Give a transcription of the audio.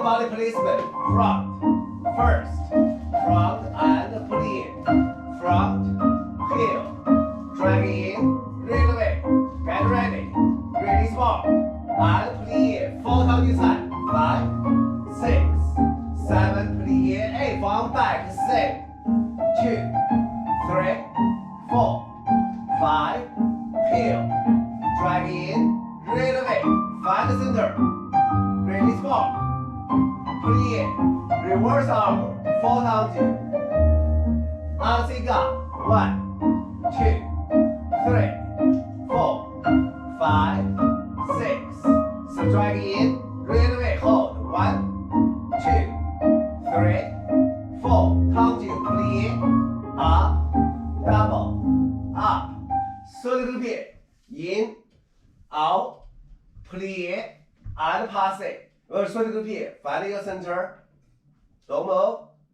body placement. Front, first, front and pull in. Front, heel, drag in, real away. Get ready, really small. And pull in, 4 down this side. 5, 6, 7, pull in, 8, from back, 6, 2, 3, 4, 5, heel, drag in, real away. Find the center, really small. Pull in, reverse arm, 4 down 2. On cigar, 1, 2, 3, 4, 5, 6. So drag in, real away, hold. 1, 2, 3, 4. Count 2, pull in, up, double, up. So little bit, in, out, pull in, and pass it. So little bit, find your center. Don't move.